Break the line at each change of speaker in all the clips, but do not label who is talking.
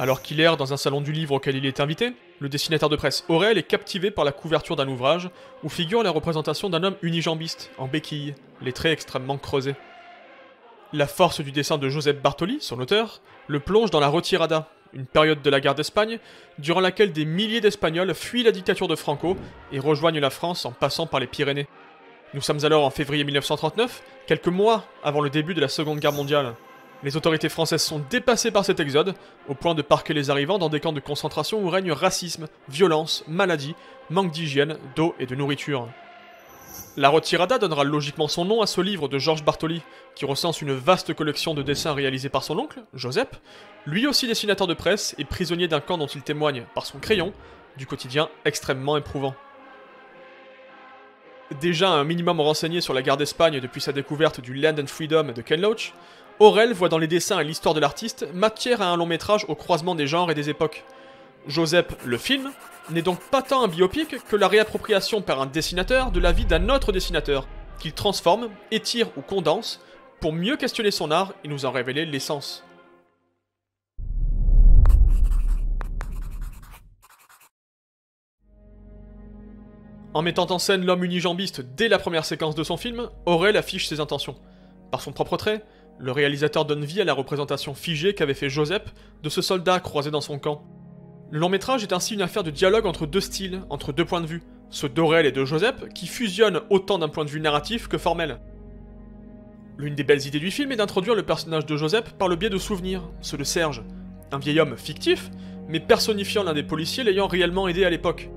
Alors qu'il erre dans un salon du livre auquel il est invité, le dessinateur de presse Aurel est captivé par la couverture d'un ouvrage où figure la représentation d'un homme unijambiste, en béquille, les traits extrêmement creusés. La force du dessin de Josep Bartoli, son auteur, le plonge dans la retirada, une période de la guerre d'Espagne, durant laquelle des milliers d'Espagnols fuient la dictature de Franco et rejoignent la France en passant par les Pyrénées. Nous sommes alors en février 1939, quelques mois avant le début de la Seconde Guerre mondiale. Les autorités françaises sont dépassées par cet exode, au point de parquer les arrivants dans des camps de concentration où règne racisme, violence, maladie, manque d'hygiène, d'eau et de nourriture. La Retirada donnera logiquement son nom à ce livre de Georges Bartoli, qui recense une vaste collection de dessins réalisés par son oncle, Josep, lui aussi dessinateur de presse et prisonnier d'un camp dont il témoigne, par son crayon, du quotidien extrêmement éprouvant. Déjà un minimum renseigné sur la guerre d'Espagne depuis sa découverte du Land and Freedom de Ken Loach, Aurel voit dans les dessins et l'histoire de l'artiste matière à un long métrage au croisement des genres et des époques. Josep, le film, n'est donc pas tant un biopic que la réappropriation par un dessinateur de la vie d'un autre dessinateur, qu'il transforme, étire ou condense, pour mieux questionner son art et nous en révéler l'essence. En mettant en scène l'homme unijambiste dès la première séquence de son film, Aurel affiche ses intentions. Par son propre trait, le réalisateur donne vie à la représentation figée qu'avait fait Josep de ce soldat croisé dans son camp. Le long métrage est ainsi une affaire de dialogue entre deux styles, entre deux points de vue, ceux d'Aurel et de Josep, qui fusionnent autant d'un point de vue narratif que formel. L'une des belles idées du film est d'introduire le personnage de Josep par le biais de souvenirs, ceux de Serge, un vieil homme fictif, mais personnifiant l'un des policiers l'ayant réellement aidé à l'époque.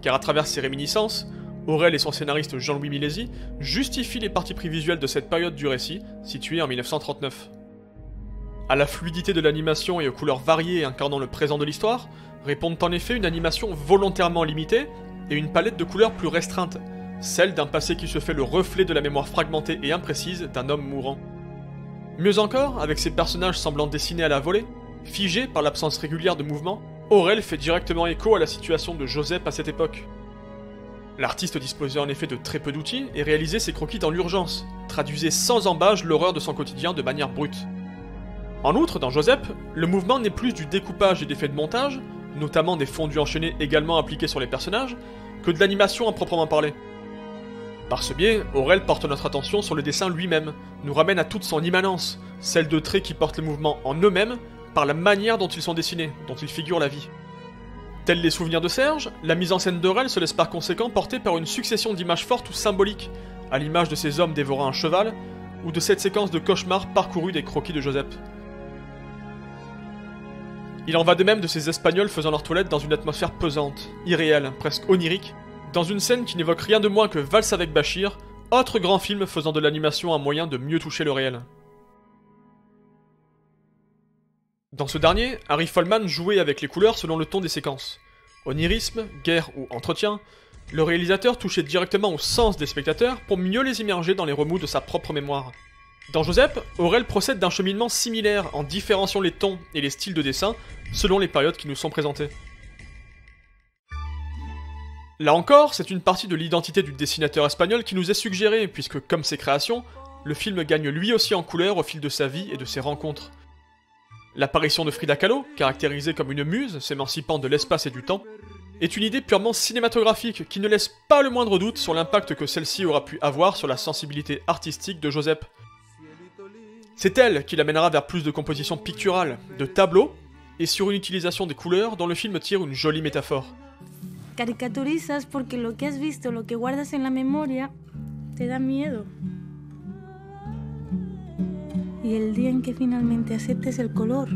Car à travers ses réminiscences, Aurel et son scénariste Jean-Louis Milesi justifient les partis pris visuels de cette période du récit, située en 1939. À la fluidité de l'animation et aux couleurs variées incarnant le présent de l'histoire, répondent en effet une animation volontairement limitée et une palette de couleurs plus restreinte, celle d'un passé qui se fait le reflet de la mémoire fragmentée et imprécise d'un homme mourant. Mieux encore, avec ses personnages semblant dessinés à la volée, figés par l'absence régulière de mouvement, Aurel fait directement écho à la situation de Josep à cette époque. L'artiste disposait en effet de très peu d'outils et réalisait ses croquis dans l'urgence, traduisait sans embâche l'horreur de son quotidien de manière brute. En outre, dans Josep, le mouvement n'est plus du découpage et d'effets de montage, notamment des fondus enchaînés également appliqués sur les personnages, que de l'animation à proprement parler. Par ce biais, Aurel porte notre attention sur le dessin lui-même, nous ramène à toute son immanence, celle de traits qui portent le mouvement en eux-mêmes, par la manière dont ils sont dessinés, dont ils figurent la vie. Tels les souvenirs de Serge, la mise en scène d'Aurel se laisse par conséquent porter par une succession d'images fortes ou symboliques, à l'image de ces hommes dévorant un cheval, ou de cette séquence de cauchemar parcourue des croquis de Josep. Il en va de même de ces Espagnols faisant leur toilette dans une atmosphère pesante, irréelle, presque onirique, dans une scène qui n'évoque rien de moins que Valse avec Bachir, autre grand film faisant de l'animation un moyen de mieux toucher le réel. Dans ce dernier, Harry Folman jouait avec les couleurs selon le ton des séquences. Onirisme, guerre ou entretien, le réalisateur touchait directement au sens des spectateurs pour mieux les immerger dans les remous de sa propre mémoire. Dans Josep, Aurel procède d'un cheminement similaire en différenciant les tons et les styles de dessin selon les périodes qui nous sont présentées. Là encore, c'est une partie de l'identité du dessinateur espagnol qui nous est suggérée, puisque, comme ses créations, le film gagne lui aussi en couleur au fil de sa vie et de ses rencontres. L'apparition de Frida Kahlo, caractérisée comme une muse s'émancipant de l'espace et du temps, est une idée purement cinématographique qui ne laisse pas le moindre doute sur l'impact que celle-ci aura pu avoir sur la sensibilité artistique de Josep. C'est elle qui l'amènera vers plus de compositions picturales, de tableaux, et sur une utilisation des couleurs dont le film tire une jolie métaphore.
Caricaturizas porque lo que has visto, lo que guardas en la memoria, te da miedo. Y el día en que finalmente aceptes el color,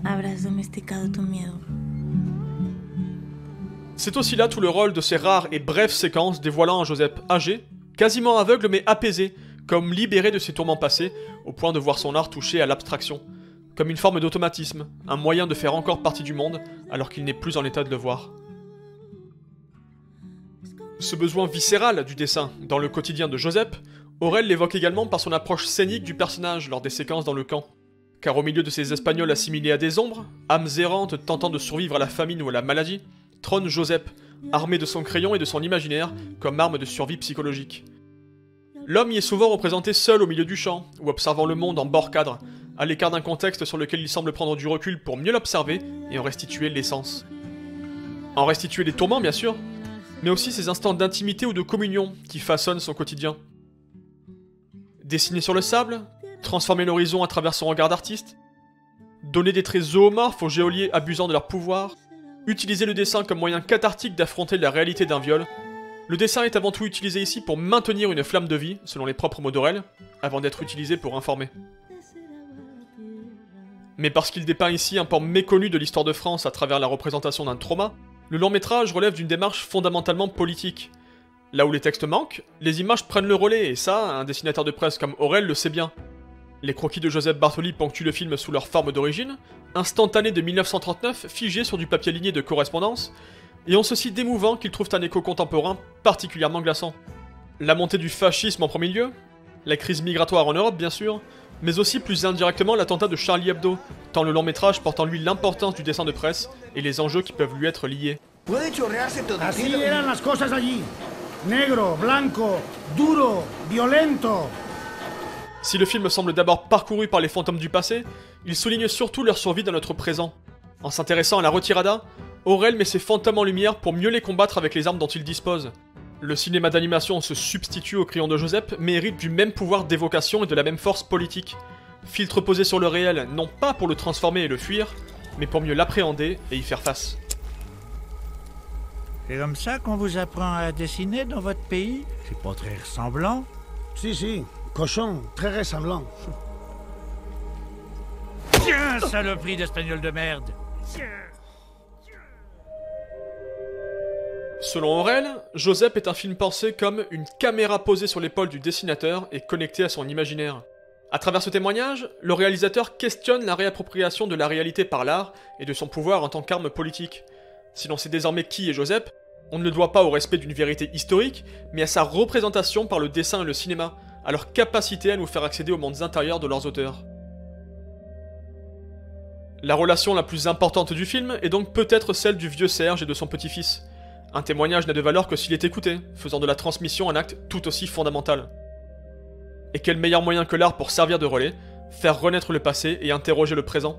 habrás domesticado tu miedo.
C'est aussi là tout le rôle de ces rares et brèves séquences dévoilant un Josep âgé, quasiment aveugle mais apaisé, comme libéré de ses tourments passés, au point de voir son art toucher à l'abstraction, comme une forme d'automatisme, un moyen de faire encore partie du monde, alors qu'il n'est plus en état de le voir. Ce besoin viscéral du dessin, dans le quotidien de Josep, Aurel l'évoque également par son approche scénique du personnage lors des séquences dans le camp. Car au milieu de ces Espagnols assimilés à des ombres, âmes errantes tentant de survivre à la famine ou à la maladie, trône Josep, armé de son crayon et de son imaginaire comme arme de survie psychologique. L'homme y est souvent représenté seul au milieu du champ, ou observant le monde en bord cadre, à l'écart d'un contexte sur lequel il semble prendre du recul pour mieux l'observer et en restituer l'essence. En restituer les tourments, bien sûr, mais aussi ces instants d'intimité ou de communion qui façonnent son quotidien. Dessiner sur le sable, transformer l'horizon à travers son regard d'artiste, donner des traits zoomorphes aux geôliers abusant de leur pouvoir, utiliser le dessin comme moyen cathartique d'affronter la réalité d'un viol. Le dessin est avant tout utilisé ici pour maintenir une flamme de vie, selon les propres mots d'Aurel, avant d'être utilisé pour informer. Mais parce qu'il dépeint ici un pan méconnu de l'histoire de France à travers la représentation d'un trauma, le long métrage relève d'une démarche fondamentalement politique. Là où les textes manquent, les images prennent le relais, et ça, un dessinateur de presse comme Aurel le sait bien. Les croquis de Joseph Bartoli ponctuent le film sous leur forme d'origine, instantanés de 1939, figés sur du papier ligné de correspondance, et ont ceci d'émouvant qu'ils trouvent un écho contemporain particulièrement glaçant. La montée du fascisme en premier lieu, la crise migratoire en Europe bien sûr, mais aussi plus indirectement l'attentat de Charlie Hebdo, tant le long métrage porte en lui l'importance du dessin de presse et les enjeux qui peuvent lui être liés.
Así eran las cosas allí. Negro, blanco, duro, violento.
Si le film semble d'abord parcouru par les fantômes du passé, il souligne surtout leur survie dans notre présent. En s'intéressant à la retirada, Aurel met ses fantômes en lumière pour mieux les combattre avec les armes dont il dispose. Le cinéma d'animation se substitue au crayon de Joseph, mais hérite du même pouvoir d'évocation et de la même force politique. Filtre posé sur le réel, non pas pour le transformer et le fuir, mais pour mieux l'appréhender et y faire face.
C'est comme ça qu'on vous apprend à dessiner dans votre pays? C'est pas très ressemblant.
Si, cochon, très ressemblant.
Tiens, saloperie d'espagnol de merde!
Selon Aurel, Joseph est un film pensé comme une caméra posée sur l'épaule du dessinateur et connectée à son imaginaire. À travers ce témoignage, le réalisateur questionne la réappropriation de la réalité par l'art et de son pouvoir en tant qu'arme politique. Si l'on sait désormais qui est Joseph, on ne le doit pas au respect d'une vérité historique, mais à sa représentation par le dessin et le cinéma, à leur capacité à nous faire accéder aux mondes intérieurs de leurs auteurs. La relation la plus importante du film est donc peut-être celle du vieux Serge et de son petit-fils. Un témoignage n'a de valeur que s'il est écouté, faisant de la transmission un acte tout aussi fondamental. Et quel meilleur moyen que l'art pour servir de relais, faire renaître le passé et interroger le présent?